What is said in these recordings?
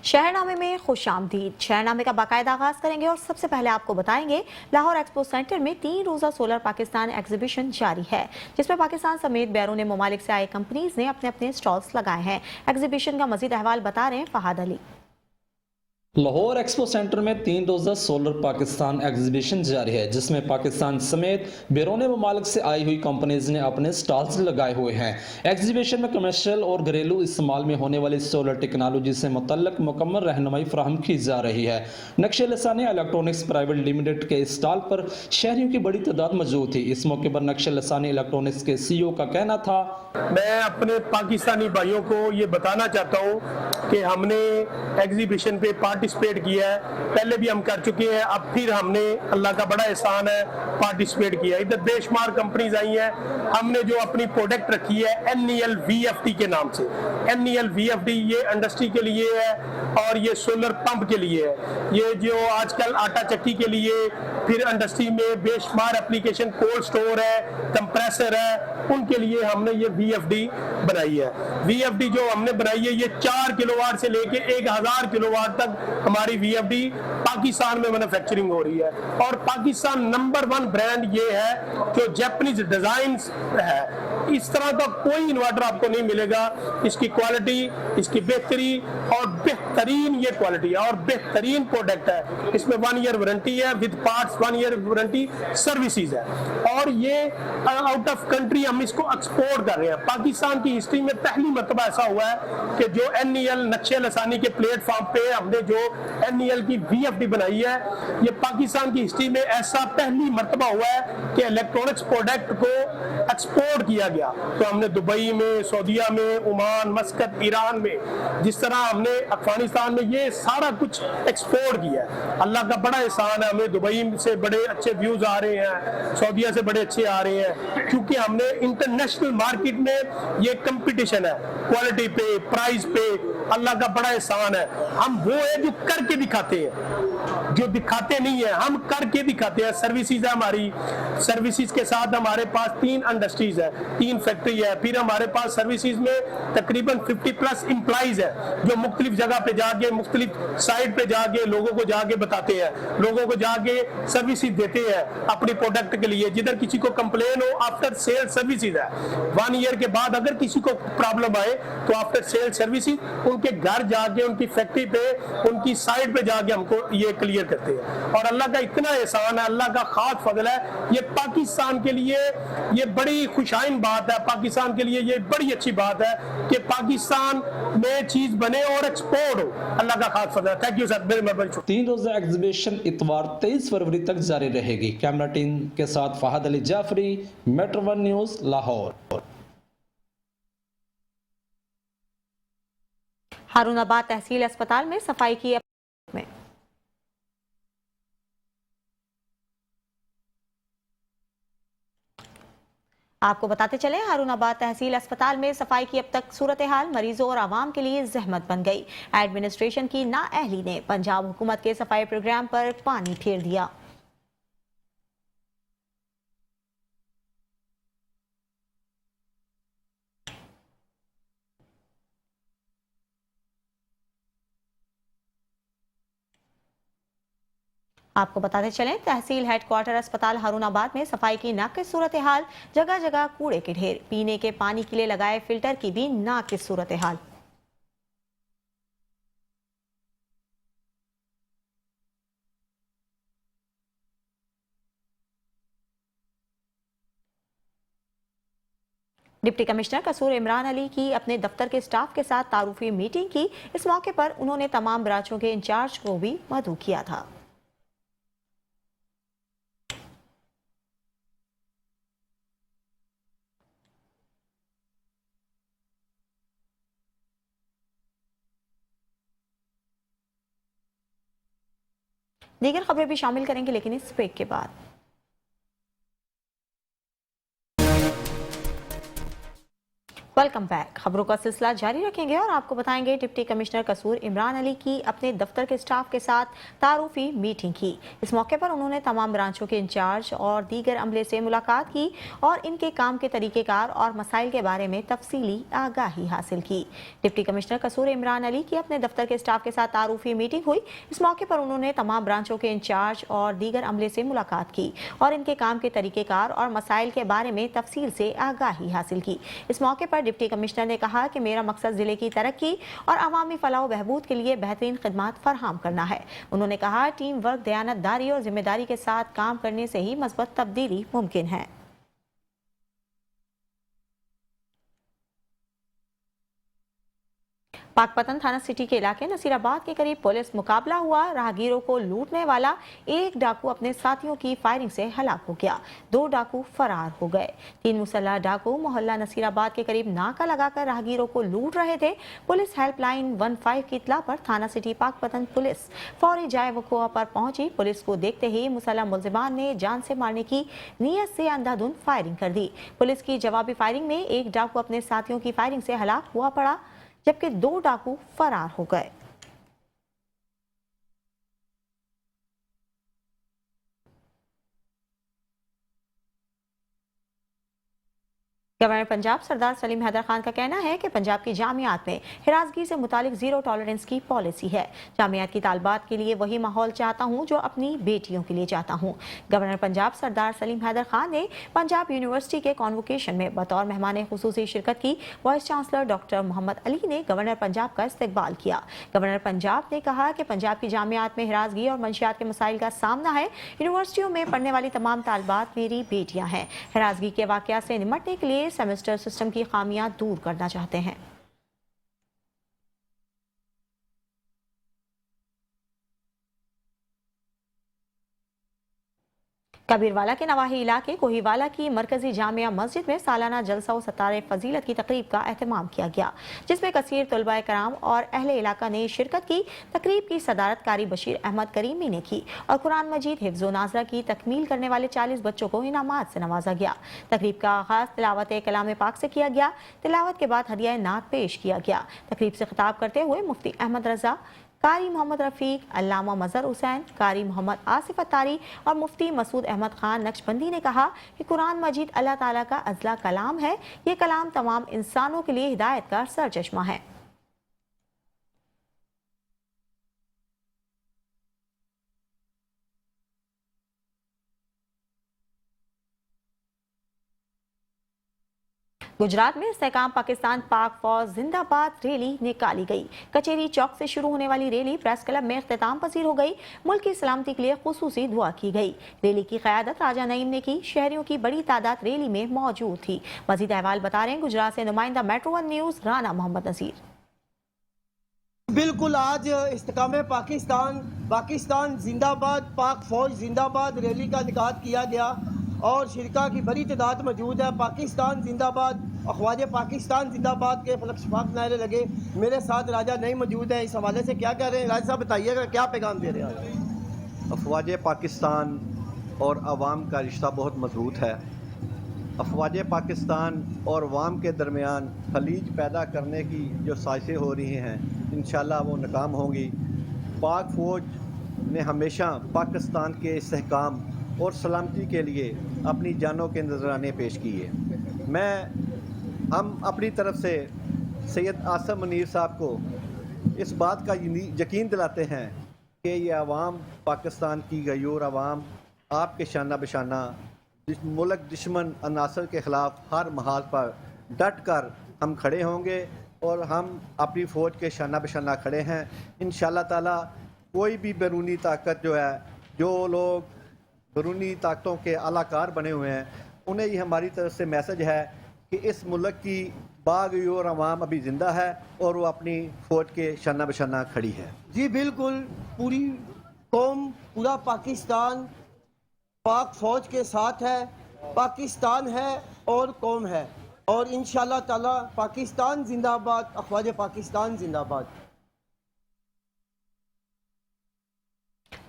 शहरनामे में खुश आमदीद। शहरनामे का बाकायदा आगाज करेंगे और सबसे पहले आपको बताएंगे लाहौर एक्सपो सेंटर में 3 रोजा सोलर पाकिस्तान एग्जीबिशन जारी है, जिसमें पाकिस्तान समेत बैरून ममालिक से आए कंपनीज ने अपने अपने स्टॉल्स लगाए हैं। एग्जीबिशन का मजीद अहवाल बता रहे हैं फहाद अली। लाहौर एक्सपो सेंटर में 3 रोज़ा सोलर पाकिस्तान एग्जीबिशन जारी है, जिसमें पाकिस्तान समेत बैरून ममालिक से आई हुई कंपनीज ने अपने स्टॉल्स लगाए हुए हैं। एग्जीबिशन में कमर्शियल और घरेलू इस्तेमाल में होने वाली सोलर टेक्नोलॉजी से मुतल्लिक मुकम्मल रहनुमाई फराहम की जा रही है। नक्शे लसानी इलेक्ट्रॉनिक्स प्राइवेट लिमिटेड के स्टॉल पर शहरियों की बड़ी तादाद मौजूद थी। इस मौके पर नक्शे लसानी इलेक्ट्रॉनिक्स के CEO का कहना था, मैं अपने पाकिस्तानी भाइयों को ये बताना चाहता हूँ कि हमने एग्जीबिशन पे पार्टिसिपेट किया है, पहले भी हम कर चुके हैं, अब फिर हमने अल्लाह का बड़ा एहसान है पार्टिसिपेट किया। इधर बेशुमार कंपनीज आई हैं, हमने जो अपनी प्रोडक्ट रखी है NEL VFD के नाम से। NEL VFD ये इंडस्ट्री के लिए है और ये सोलर पंप के लिए है। ये जो आजकल आटा चक्की के लिए, फिर इंडस्ट्री में बेशुमार एप्लीकेशन, कोल्ड स्टोर है, कंप्रेसर है, उनके लिए हमने ये VFD बनाई है। VFD जो हमने बनाई है ये 4 किलोवाट से लेके 1000 किलोवाट तक हमारी VFD पाकिस्तान में मैन्युफैक्चरिंग हो रही है। और पाकिस्तान नंबर 1 ब्रांड ये है जो जापानीज डिजाइन है। इस तरह का कोई इन्वर्टर आपको नहीं मिलेगा। इसकी क्वालिटी, इसकी बेहतरी और बेहतरीन ये क्वालिटी है और बेहतरीन प्रोडक्ट है। इसमें 1 ईयर वारंटी है, with parts 1 year warranty, services है। और ये आउट ऑफ कंट्री हम इसको एक्सपोर्ट कर रहे हैं। पाकिस्तान की हिस्ट्री में पहली मरतबा ऐसा हुआ है कि जो NEL नक्शे लसानी के प्लेटफॉर्म पे हमने जो NEL की VFD बनाई है, ये पाकिस्तान की हिस्ट्री में ऐसा पहली मरतबा हुआ है कि इलेक्ट्रॉनिक्स प्रोडक्ट को एक्सपोर्ट किया गया। तो हमने दुबई में, सऊदीया में, ओमान, मस्कत, ईरान में, जिस तरह हमने अफगानिस्तान में ये सारा कुछ एक्सपोर्ट किया है। अल्लाह का बड़ा एहसान है, हमें दुबई से बड़े अच्छे व्यूज आ रहे हैं, सऊदीया से बड़े अच्छे आ रहे हैं, क्योंकि हमने इंटरनेशनल मार्केट में ये कंपटीशन है क्वालिटी पे, प्राइस पे। अल्लाह का बड़ा एहसान है। हम वो है जो करके दिखाते हैं, जो दिखाते नहीं है, हम करके दिखाते हैं। सर्विसेज है हमारी, सर्विसेज के साथ हमारे पास 3 इंडस्ट्रीज है, 3 फैक्ट्री है। फिर हमारे पास सर्विसेज में तकरीबन 50+ एम्प्लॉइज है जो मुख्तलिफ जगह पे जाके, मुख्तलिफ साइट पे जाके लोगों को जाके बताते हैं, लोगों को जाके सर्विसेज देते हैं अपनी प्रोडक्ट के लिए। जिधर किसी को कंप्लेन हो, आफ्टर सेल सर्विसेज है। 1 ईयर के बाद अगर किसी को प्रॉब्लम आए तो आफ्टर सेल सर्विसेज उनके घर जाके, उनकी फैक्ट्री पे, उनकी साइट पे जाके हमको ये क्लियर करते हैं। और अल्लाह का इतना एहसान है, अल्लाह का खास फजल है। ये पाकिस्तान के लिए ये बड़ी खुशाइन बात है, पाकिस्तान के लिए ये बड़ी अच्छी बात है कि पाकिस्तान में चीज बने और एक्सपोर्ट हो। अल्लाह का खास फजल है। थैंक यू सर, मेरे 3 रोजा एग्जीबिशन इतवार 23 फरवरी तक जारी रहेगी। कैमरा टीम के साथ फहाद अली जाफरी, मेट्रो 1 न्यूज, लाहौर। हारूनाबाद तहसील अस्पताल में सफाई की में आपको बताते चले, हारूनाबाद तहसील अस्पताल में सफाई की अब तक सूरत हाल मरीजों और आवाम के लिए जहमत बन गई। एडमिनिस्ट्रेशन की नाअहली ने पंजाब हुकूमत के सफाई प्रोग्राम पर पानी फेर दिया। आपको बताते चलें, तहसील हेडक्वार्टर अस्पताल हारूनाबाद में सफाई की नाकिस सूरत हाल। जगह जगह कूड़े के ढेर, पीने के पानी के लिए लगाए फिल्टर की भी नाकिस सूरत हाल। डिप्टी कमिश्नर कसूर इमरान अली की अपने दफ्तर के स्टाफ के साथ तारुफी मीटिंग की। इस मौके पर उन्होंने तमाम ब्रांचों के इंचार्ज को भी मदऊ किया था। दीगर खबरें भी शामिल करेंगे, लेकिन इस ब्रेक के बाद। Welcome back. खबरों का सिलसिला जारी रखेंगे और आपको बताएंगे डिप्टी कमिश्नर कसूर इमरान अली की अपने दफ्तर के स्टाफ के साथ तारुफी मीटिंग की। इस मौके पर उन्होंने तमाम ब्रांचों के इंचार्ज और दीगर अमले से मुलाकात की और इनके काम के तरीक़ेकार और मसाइल के बारे में तफसीली आगाही हासिल की। डिप्टी कमिश्नर कसूर इमरान अली की अपने दफ्तर के स्टाफ के साथ तारुफी मीटिंग हुई। इस मौके पर उन्होंने तमाम ब्रांचों के इंचार्ज और दीगर अमले से मुलाकात की और इनके काम के तरीक़ेकार और मसाइल के बारे में तफसील से आगाही हासिल की। इस मौके पर डिप्टी कमिश्नर ने कहा कि मेरा मकसद जिले की तरक्की और अवामी फलाह बहबूद के लिए बेहतरीन खिदमात फराहम करना है। उन्होंने कहा टीम वर्क, दयानतदारी और जिम्मेदारी के साथ काम करने से ही मस्बत तब्दीली मुमकिन है। पाकपतन थाना सिटी के इलाके नसीराबाद के करीब पुलिस मुकाबला हुआ। राहगीरों को लूटने वाला एक डाकू अपने साथियों की फायरिंग से हलाक हो गया। 2 डाकू फरार हो गए। 3 मुसल्लह डाकू मोहल्ला नसीराबाद के करीब नाका लगाकर राहगीरों को लूट रहे थे। पुलिस हेल्पलाइन 15 की इत्तला पर थाना सिटी पाकपतन पुलिस फौरी जाए वक़ुआ पर पहुंची। पुलिस को देखते ही मुसल्लह मुलजिमान ने जान से मारने की नीयत से अंधाधुंध फायरिंग कर दी। पुलिस की जवाबी फायरिंग में एक डाकू अपने साथियों की फायरिंग से हलाक हुआ पड़ा, जबकि 2 डाकू फरार हो गए। गवर्नर पंजाब सरदार सलीम हैदर खान का कहना है कि पंजाब की जामियात में हिरासगी से मुतालिक जीरो टॉलरेंस की पॉलिसी है। जामियात की तालबात के लिए वही माहौल चाहता हूँ जो अपनी बेटियों के लिए चाहता हूँ। गवर्नर पंजाब सरदार सलीम हैदर खान ने पंजाब यूनिवर्सिटी के कॉन्वोकेशन में बतौर मेहमान खुसूसी शिरकत की। Vice chancellor doctor Mohammad Ali ने गवर्नर पंजाब का इस्तकबाल किया। गवर्नर पंजाब ने कहा कि पंजाब की जामियात में हिरासगी और मंशियात के मसाइल का सामना है। यूनिवर्सिटियों में पढ़ने वाली तमाम तालबात मेरी बेटियां हैं। हिरासगी के वाकयात से निमटने के लिए सेमेस्टर सिस्टम की खामियां दूर करना चाहते हैं। कबीरवाला के नवाही इलाके कोहीवाला की मरकजी जामिया मस्जिद में सालाना जलसा व सतारे फजीलत की तकरीब का एहतमाम किया गया, जिसमें कसीर तलबा कराम और अहले इलाका ने शिरकत की। तकरीब की सदारत कारी बशीर अहमद करीमी ने की और कुरान मजीद हिफ्ज़ व नाज़रा की तकमील करने वाले 40 बच्चों को इनामात से नवाजा गया। तकरीब का आगाज़ तिलावत कलाम पाक से किया गया। तिलावत के बाद हदिया नात पेश किया गया। तकरीब से खिताब करते हुए मुफ्ती अहमद रजा, कारी मोहम्मद रफ़ीक, अल्लामा मज़हर हुसैन, कारी मोहम्मद आसिफ अत्तारी और मुफ्ती मसूद अहमद खान नक्शबंदी ने कहा कि कुरान मजीद अल्लाह ताला का अज़ला कलाम है। ये कलाम तमाम इंसानों के लिए हिदायत का सरचश्मा है। गुजरात में इस्तेहकाम पाकिस्तान पाक फौज जिंदाबाद रैली निकाली गई। कचेरी चौक से शुरू होने वाली रैली प्रेस क्लब में इख्तिताम पसीर हो गई। मुल्क की सलामती के लिए खुसूसी दुआ की गई। रैली की क़यादत राजा नईम ने की। शहरियों की बड़ी तादाद रैली में मौजूद थी। मजीद अहवाल बता रहे हैं गुजरात से नुमाइंदा मेट्रो 1 न्यूज़ राना मोहम्मद नसीर। बिल्कुल आज इस्तेकाम पाकिस्तान पाकिस्तान जिंदाबाद पाक फौज जिंदाबाद रैली का इनेकाद किया गया और शिरका की बड़ी तादाद मौजूद है। पाकिस्तान जिंदाबाद, अखवाज पाकिस्तान जिंदाबाद के फलक शफाक नारे लगे। मेरे साथ राजा नहीं मौजूद है। इस हवाले से क्या कह रहे हैं राजा साहब, बताइएगा क्या पैगाम दे रहे हैं। अफवाज पाकिस्तान और अवाम का रिश्ता बहुत मजबूत है। अफवाज पाकिस्तान और अवाम के दरमियान खलीज पैदा करने की जो साजिशें हो रही हैं, इंशाल्लाह वो नाकाम होंगी। पाक फ़ौज ने हमेशा पाकिस्तान के इस्तेहकाम और सलामती के लिए अपनी जानों के नजराने पेश किए। हम अपनी तरफ से सैयद आसम मुनीर साहब को इस बात का यकीन दिलाते हैं कि ये अवाम, पाकिस्तान की गयूर अवाम आपके शाना बशाना मुल्क दुश्मन अनासर के ख़िलाफ़ हर महाल पर डट कर हम खड़े होंगे और हम अपनी फ़ौज के शाना बशाना खड़े हैं। इंशाअल्लाह ताला कोई भी बैरूनी ताकत जो है, जो लोग बैरूनी ताकतों के अलाकार बने हुए हैं, उन्हें ये हमारी तरफ से मैसेज है कि इस मुल्क की बागयोर अवाम अभी ज़िंदा है और वो अपनी फ़ौज के शाना बशाना खड़ी है। जी बिल्कुल, पूरी कौम, पूरा पाकिस्तान पाक फौज के साथ है। पाकिस्तान है और कौम है और इंशाअल्लाह ताला पाकिस्तान जिंदाबाद, अखवाज पाकिस्तान जिंदाबाद।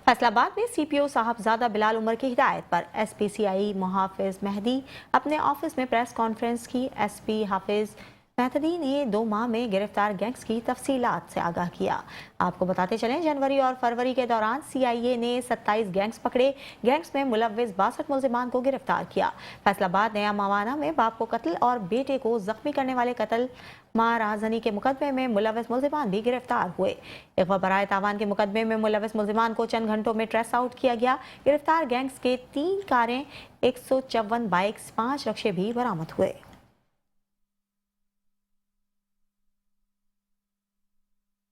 फैसलाबाद में सीपीओ साहबजादा बिलाल उमर की हिदायत पर एसपी सीआई मुहाफिज मेहदी अपने ऑफिस में प्रेस कॉन्फ्रेंस की। एसपी हाफिज मेहतदी ने 2 माह में गिरफ्तार गैंग्स की तफसीलात से आगाह किया। आपको बताते चलें, जनवरी और फरवरी के दौरान CIA ने 27 गैंग्स पकड़े। गैंग्स में मुलव्विस 62 मुल्जिमान को गिरफ्तार किया। फैसलाबाद नया मावाना में बाप को कत्ल और बेटे को जख्मी करने वाले कत्ल मां राहजनी के मुकदमे में मुलव्विस मुल्जिमान भी गिरफ्तार हुए। अगवा बराए तावान के मुकदमे में मुलव्विस मुल्जिमान को चंद घंटों में ट्रेस आउट किया गया। गिरफ्तार गैंग्स के 3 कारें, 154 बाइक्स, 5 रक्शे भी बरामद हुए।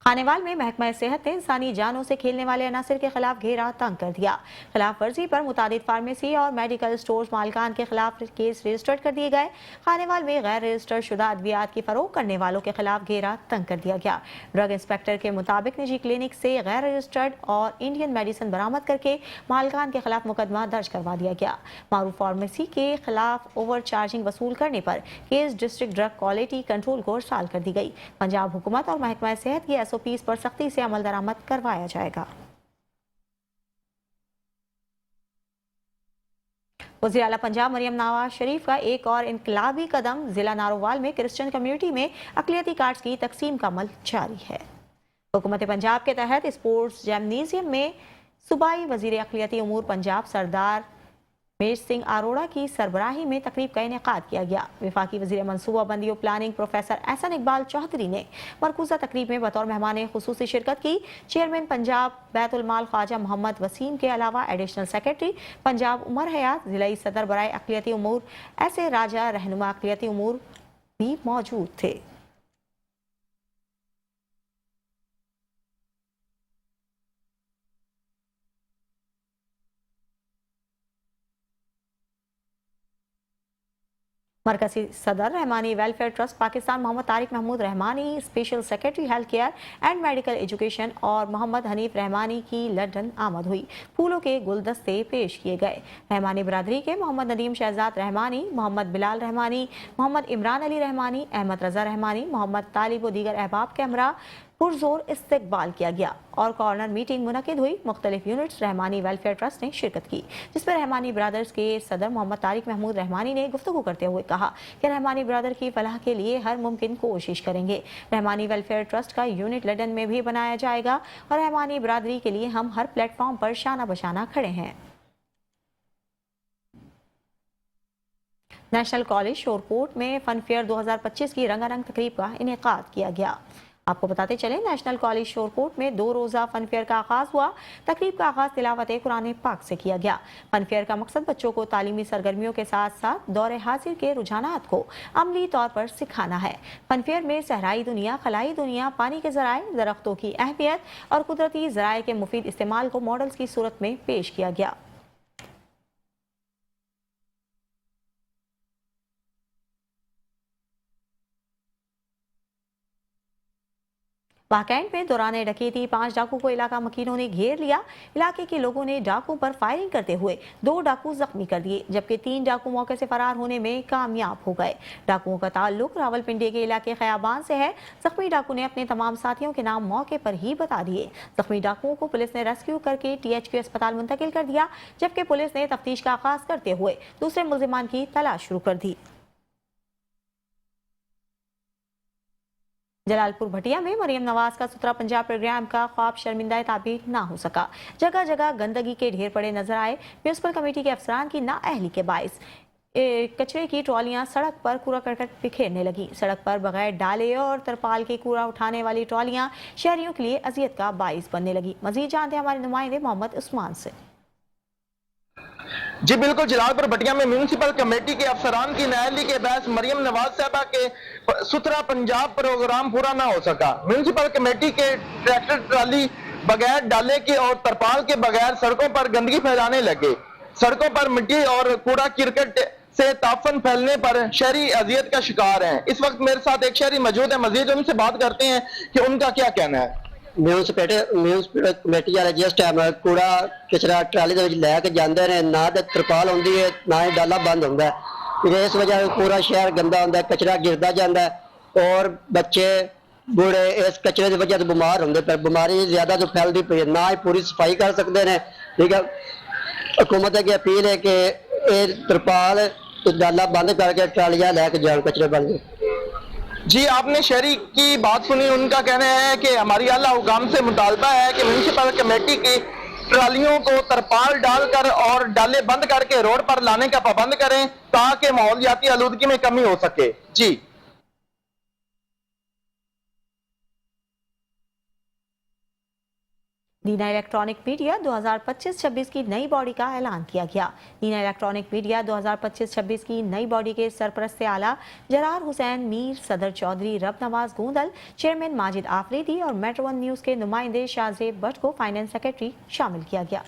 खानेवाल में महकमा सेहत ने इंसानी जानों से खेलने वाले अनासिर के खिलाफ घेरा तंग कर दिया। खिलाफ वर्जी पर मुतादिद फार्मेसी और मेडिकल स्टोर्स मालिकान के खिलाफ केस रजिस्टर्ड कर दिए गए। खानेवाल में गैर रजिस्टर्ड शुदा अद्वियात की फरोख्त करने वालों के खिलाफ घेरा तंग कर दिया गया। ड्रग इंस्पेक्टर के मुताबिक निजी क्लिनिक से गैर रजिस्टर्ड और इंडियन मेडिसिन बरामद करके मालिकान के खिलाफ मुकदमा दर्ज करवा दिया गया। मारूफ फार्मेसी के खिलाफ ओवर चार्जिंग वसूल करने पर case district drug quality control को अर्साल कर दी गई। पंजाब हुकूमत और महकमा सेहत की SOPs पर सख्ती से अमल दरामद करवाया जाएगा। वज़ीर आला पंजाब मरियम नवाज शरीफ का एक और इनकलाबी कदम, जिला नारोवाल में क्रिश्चियन कम्युनिटी में अक़लियती कार्ड्स की तकसीम का अमल जारी है। हुकूमत पंजाब के तहत स्पोर्ट्स जिम्नेजियम में सूबाई वज़ीर अक़लियती उमूर पंजाब सरदार मेज सिंह अरोड़ा की सरबराही में तकरीब का इनेकाद किया गया। वफाकी वज़ीर मनसूबाबंदी और प्लानिंग प्रोफेसर एहसन इकबाल चौधरी ने मरकूज़ा तकरीब में बतौर मेहमान खुसूसी शिरकत की। चेयरमैन पंजाब बैतुल माल ख्वाजा मोहम्मद वसीम के अलावा एडिशनल सेक्रेटरी पंजाब उमर हयात, जिलाई सदर बराए अक़लियती उमूर ऐसे राजा, रहनुमा अक़लियती उमूर भी मौजूद थे। मरकजी सदर Rehmani welfare trust Pakistan Mohammad Tariq Mahmood Rehmani, special secretary health care and medical education और मोहम्मद हनीफ रहमानी की लंदन आमद हुई। फूलों के गुलदस्ते पेश किए गए। रहमानी बरादरी के मोहम्मद नदीम शहजाद रहमानी, मोहम्मद बिलाल रहमानी, मोहम्मद इमरान अली रहमानी, अहमद रजा रहमानी, मोहम्मद तालिब और दीगर अहबाब के हमरा पुरजोर इस्तकबाल किया गया और कॉर्नर मीटिंग मुनक़िद हुई। मुख्तलिफ यूनिट्स रहमानी वेलफेयर ट्रस्ट ने शिरकत की, जिसमें रहमानी ब्रदर्स के सदर मोहम्मद तारिक महमूद रहमानी ने गुफ्तगू करते हुए कहा कि रहमानी ब्रदर की फलाह के लिए हर मुमकिन कोशिश करेंगे। रहमानी वेलफेयर ट्रस्ट का यूनिट लंदन में भी बनाया जाएगा और रहमानी ब्रदरी के लिए हम हर प्लेटफॉर्म पर शाना बशाना खड़े हैं। नेशनल कॉलेज शोरकोट में फन फेयर 2025 की रंगारंग तकरीब का इनेकाद किया गया। आपको बताते चले, नेशनल कॉलेज शोरकोट में 2 रोज़ा फन फेयर का आगाज हुआ। तकरीब का आगाज तिलावत कुरान पाक से किया गया। फन फेयर का मकसद बच्चों को तालीमी सरगर्मियों के साथ साथ दौरे हाजिर के रुझानात को अमली तौर पर सिखाना है। फन फेयर में सहराई दुनिया, खलाई दुनिया, पानी के ज़राए, दरख्तों की अहमियत और कुदरती ज़राए के मुफीद इस्तेमाल को मॉडल्स की सूरत में पेश किया गया। वाकैंड में दौरान डकैती 5 डाकू को इलाका मकीनों ने घेर लिया। इलाके के लोगों ने डाकू पर फायरिंग करते हुए 2 डाकू जख्मी कर दिए, जबकि 3 डाकू मौके से फरार होने में कामयाब हो गए। डाकुओं का ताल्लुक रावलपिंडी के इलाके खयाबान से है। जख्मी डाकू ने अपने तमाम साथियों के नाम मौके पर ही बता दिए। जख्मी डाकुओं को पुलिस ने रेस्क्यू करके THQ अस्पताल मुंतकिल कर दिया, जबकि पुलिस ने तफ्तीश का आगाज करते हुए दूसरे मुल्जिमान की तलाश शुरू कर दी। जलालपुर भटिया में मरियम नवाज का सुथरा पंजाब प्रोग्राम का ख्वाब शर्मिंदा ताबीर ना हो सका। जगह जगह गंदगी के ढेर पड़े नजर आए। म्यूनसिपल कमेटी के अफसरान की नाअहली के बाइस कचरे की ट्रॉलियां सड़क पर कूड़ा करकट बिखेरने लगी। सड़क पर बगैर डाले और तरपाल के कूड़ा उठाने वाली ट्रॉलियां शहरियों के लिए अजियत का बाइस बनने लगी। मजीद जानते हैं हमारे नुमाइंदे मोहम्मद उस्मान से। जी बिल्कुल, जलालपुर भटिया में म्यूनसिपल कमेटी के अफसरान की नाअहली के बहस मरियम नवाज साहबा के सुथरा पंजाब प्रोग्राम पूरा ना हो सका। म्यूनसिपल कमेटी के ट्रैक्टर ट्राली बगैर डाले के और तरपाल के बगैर सड़कों पर गंदगी फैलाने लगे। सड़कों पर मिट्टी और कूड़ा किरकट से ताफन फैलने पर शहरी अजियत का शिकार हैं। इस वक्त मेरे साथ एक शहरी मौजूद है, मजीद उनसे बात करते हैं कि उनका क्या कहना है। म्यूनसिपल कमेटी वाले जिस टाइम कूड़ा कचरा ट्राली ਦੇ ਵਿੱਚ ਲੈ ਕੇ ਜਾਂਦੇ ਨੇ, ਨਾ ਤੇ ਤਰਪਾਲ ਹੁੰਦੀ ਹੈ ਨਾ ਹੀ ਡਾਲਾ ਬੰਦ ਹੁੰਦਾ ਹੈ। ਇਸ ਵਜ੍ਹਾ ਨਾਲ ਪੂਰਾ ਸ਼ਹਿਰ ਗੰਦਾ ਹੁੰਦਾ ਹੈ, ਕਚਰਾ ਗਿਰਦਾ ਜਾਂਦਾ ਹੈ ਔਰ ਬੱਚੇ ਬੂढ़े ਇਸ ਕਚਰੇ ਦੀ ਵਜ੍ਹਾ ਤੋਂ ਬਿਮਾਰ ਹੁੰਦੇ ਪਰ ਬਿਮਾਰੀ ਜ਼ਿਆਦਾ ਜੋ ਫੈਲਦੀ ਪਈ ਹੈ, ਨਾ ਹੀ ਪੂਰੀ ਸਫਾਈ ਕਰ ਸਕਦੇ ਨੇ। ਠੀਕ ਹੈ, हुकूमत की अपील है कि ये तरपाल डाला बंद करके ट्रालियां लैके जान कचरे बन गए। جی آپ نے شہری کی بات سنی، ان کا کہنا ہے کہ ہماری اعلیٰ حکام سے مطالبہ ہے کہ میونسپل کمیٹی کی ٹرالیوں کو ترپال ڈال کر اور ڈالے بند کر کے روڈ پر لانے کا پابند کریں تاکہ ماحولیاتی آلودگی میں کمی ہو سکے۔ جی نینا الیکٹرانک میڈیا 2025-26 کی نئی باڈی کا اعلان کیا گیا۔ نینا الیکٹرانک میڈیا 2025-26 کی نئی باڈی کے سرپرست اعلیٰ جرار حسین میر، صدر چودھری رب نواز گوندل، چیئرمین ماجد آفریدی اور میٹرو ون نیوز کے نمائندے شاہزیب بٹ کو فائنانس سیکرٹری شامل کیا گیا۔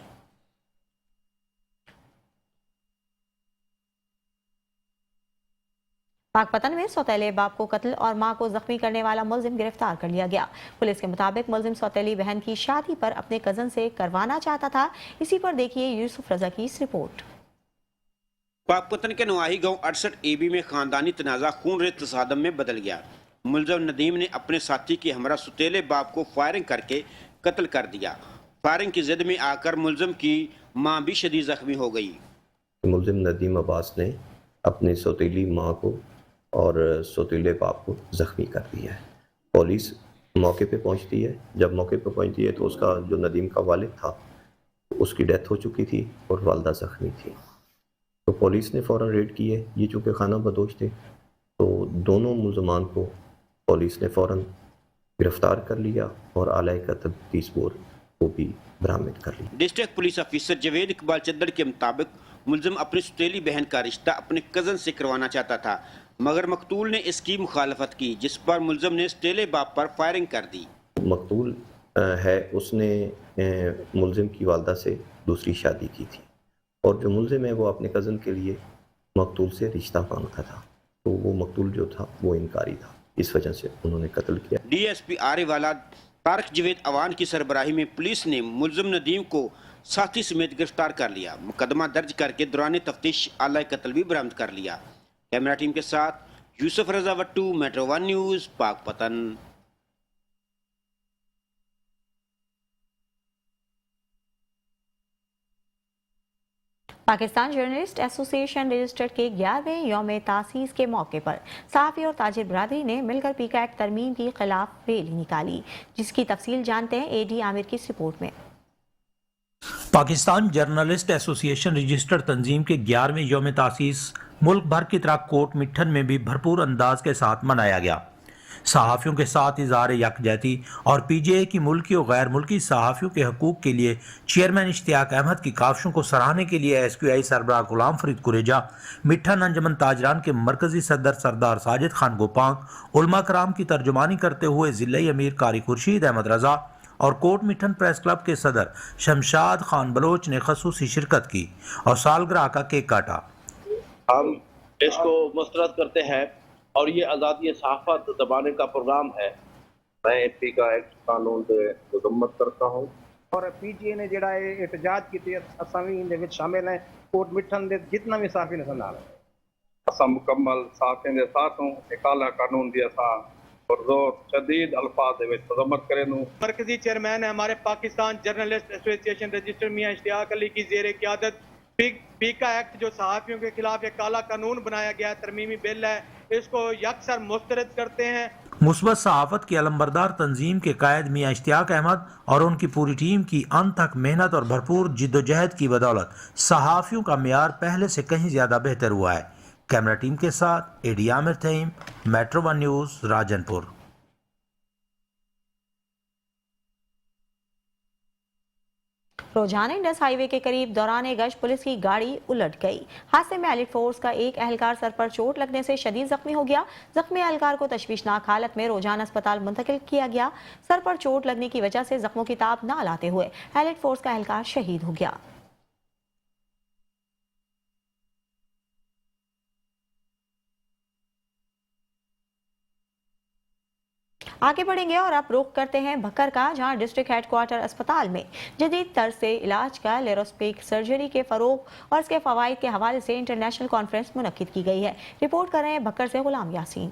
پاک پتن میں سوتیلے باپ کو قتل اور ماں کو زخمی کرنے والا ملزم گرفتار کر لیا گیا۔ پولیس کے مطابق ملزم سوتیلی بہن کی شادی پر اپنے کزن سے کروانا چاہتا تھا۔ اسی پر دیکھیے یوسف رضا کی اس رپورٹ۔ پاک پتن کے نواحی گاؤں 68 اے بی میں خاندانی تنازع خون ریز تصادم میں بدل گیا۔ ملزم ندیم نے اپنے ساتھی کے ہمراہ سوتیلے باپ کو فائرنگ کر کے قتل کر دیا۔ فائرنگ کی زد میں آ کر ملزم کی ماں بھی شدید زخمی ہو گئی۔ ملزم ندیم عباس نے اپنے سوتیلی ماں کو اور سوتیلے باپ کو زخمی کر دیا ہے۔ پولیس موقع پہ پہنچتی ہے۔ جب موقع پہ پہنچتی ہے تو اس کا جو ندیم کا والد تھا اس کی ڈیتھ ہو چکی تھی اور والدہ زخمی تھی، تو پولیس نے فوراً ریڈ کی ہے۔ یہ چونکہ خانہ بدوش تھے تو دونوں ملزمان کو پولیس نے فوراً گرفتار کر لیا اور اعلی قتل 30 بور کو بھی برآمد کر لیا۔ District police officer Javed Iqbal Chadhar کے مطابق ملزم اپنی سوتیلی بہن کا رشتہ اپنے کزن سے کروانا چاہتا تھا، مگر مقتول نے اس کی مخالفت کی، جس پر ملزم نے سوتیلے باپ پر فائرنگ کر دی۔ مقتول ہے اس نے ملزم کی والدہ سے دوسری شادی کی تھی اور جو ملزم ہے وہ اپنے کزن کے لیے مقتول سے رشتہ مانگتا تھا، تو وہ مقتول جو تھا وہ انکاری تھا، اس وجہ سے انہوں نے قتل کیا۔ ڈی ایس پی آرے والا طارق جوید اوان کی سربراہی میں پولیس نے ملزم ندیم کو ساتھی سمیت گرفتار کر لیا۔ مقدمہ درج کر کے دوران تفتیش اعلی قتل بھی برآمد کر لیا۔ کیمرہ ٹیم کے ساتھ یوسف رضا وٹو، میٹرو ون نیوز، پاک پتن۔ پاکستان جرنلسٹ ایسوسی ایشن رجسٹرڈ کے 11ویں یوم تاسیس کے موقع پر صحافی اور تاجر برادری نے مل کر پیکا ایکٹ ترمیم کی خلاف ریلی نکالی، جس کی تفصیل جانتے ہیں اے ڈی عامر کی اس رپورٹ میں۔ پاکستان جرنلسٹ ایسوسی ایشن رجسٹرڈ تنظیم کے 11ویں یوم تاسیس ملک بھر کی طرح کوٹ مٹھن میں بھی بھرپور انداز کے ساتھ منایا گیا۔ صحافیوں کے ساتھ اظہار یکجہتی اور پی جے اے کی ملکی اور غیر ملکی صحافیوں کے حقوق کے لیے چیئرمین اشتیاق احمد کی کاوشوں کو سراہنے کے لیے ایس کیو آئی سربراہ غلام فرید قریجہ، مٹھن انجمن تاجران کے مرکزی صدر سردار ساجد خان گوپانگ، علماء کرام کی ترجمانی کرتے ہوئے ضلعی امیر قاری خورشید احمد رضا اور کوٹ مٹھن پریس کلب کے صدر شمشاد خان بلوچ نے خصوصی شرکت کی اور سالگرہ کا کیک کاٹا۔ ہم اس کو مسترد کرتے ہیں اور یہ آزادی صحافت دبانے کا پروگرام ہے۔ میں پی کا ایکٹ قانون سے مذمت کرتا ہوں اور پی جی اے نے جڑا احتجاج کیتے اساں وی ان دے وچ شامل ہیں۔ کوٹ مٹھن دے جتنا بھی صحافی نے نال اساں مکمل صحافیوں کے ساتھ ہوں۔ اعلیٰ قانون دی اساں پرزور شدید الفاظ دے وچ مذمت کریں۔ مرکزی چیئرمین ہے ہمارے پاکستان جرنلسٹ ایسوسی ایشن رجسٹر میاں اشتیاق علی کی زیر قیادت پیکا ایکٹ جو صحافیوں کے خلاف ایک کالا قانون بنایا گیا ہے، ترمیمی بل ہے، اس کو یکسر مسترد کرتے ہیں۔ مثبت صحافت کی علمبردار تنظیم کے قائد میاں اشتیاق احمد اور ان کی پوری ٹیم کی انت تک محنت اور بھرپور جد و جہد کی بدولت صحافیوں کا معیار پہلے سے کہیں زیادہ بہتر ہوا ہے۔ کیمرہ ٹیم کے ساتھ A D Aamir Theem, metro one news, Rajanpur. روجانہ انڈس ہائی وے کے قریب دوران گشت پولیس کی گاڑی الٹ گئی۔ حادثے میں ایلیٹ فورس کا ایک اہلکار سر پر چوٹ لگنے سے شدید زخمی ہو گیا۔ زخمی اہلکار کو تشویشناک حالت میں روجانہ اسپتال منتقل کیا گیا۔ سر پر چوٹ لگنے کی وجہ سے زخموں کی تاب نہ لاتے ہوئے ایلیٹ فورس کا اہلکار شہید ہو گیا۔ آگے بڑھیں گے اور اب رخ کرتے ہیں بھکر کا، جہاں ڈسٹرکٹ ہیڈ کوارٹر اسپتال میں جدید طرز سے علاج کا لیپروسکوپک سرجری کے فروغ اور اس کے فوائد کے حوالے سے انٹرنیشنل کانفرنس منعقد کی گئی ہے۔ رپورٹ کر رہے ہیں بھکر سے غلام یاسین۔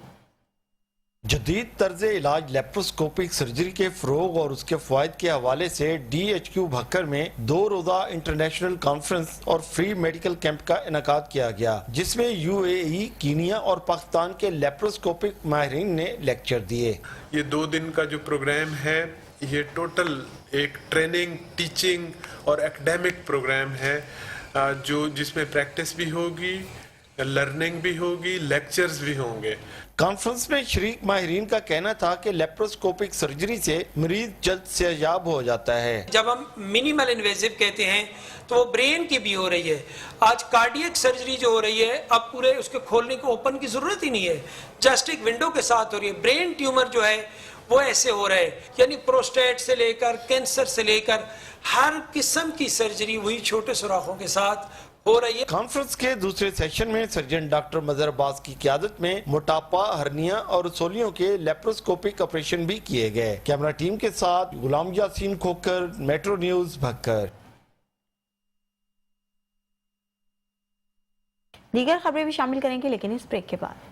جدید طرز علاج لیپروسکوپک سرجری کے فروغ اور اس کے فوائد کے حوالے سے DHQ بھکر میں 2 روزہ انٹرنیشنل کانفرنس اور فری میڈیکل کیمپ کا انعقاد کیا گیا، جس میں UAE، کینیا اور پاکستان کے لیپروسکوپک ماہرین نے لیکچر دیے۔ یہ 2 دن کا جو پروگرام ہے یہ ٹوٹل ایک ٹریننگ، ٹیچنگ اور ایکڈیمک پروگرام ہے جس میں پریکٹس بھی ہوگی، لرننگ بھی ہوگی، لیکچرز بھی ہوں گے۔ کانفرنس میں شریک ماہرین کا کہنا تھا کہ لیپروسکوپک سرجری سے مریض جلد صحتیاب ہو جاتا ہے۔ جب ہم منیمل انویزیو کہتے ہیں تو وہ برین کی بھی ہو رہی ہے۔ آج کارڈیک سرجری جو ہو رہی ہے اب پورے اس کے کھولنے کو اوپن کی ضرورت ہی نہیں ہے، جسٹ ایک ونڈو کے ساتھ ہو رہی ہے۔ برین ٹیومر جو ہے وہ ایسے ہو رہا ہے، یعنی پروسٹیٹ سے لے کر کینسر سے لے کر ہر قسم کی سرجری وہی چھوٹے سوراخوں کے ساتھ ہو رہی ہے۔ کانفرنس کے دوسرے سیشن میں سرجن ڈاکٹر مظہر عباس کی قیادت میں موٹاپا، ہرنیا اور رسولیوں کے لیپروسکوپک آپریشن بھی کیے گئے۔ کیمرہ ٹیم کے ساتھ غلام یاسین کھوکر، میٹرو نیوز، بھکر۔ دیگر خبریں بھی شامل کریں گے لیکن اس بریک کے بعد۔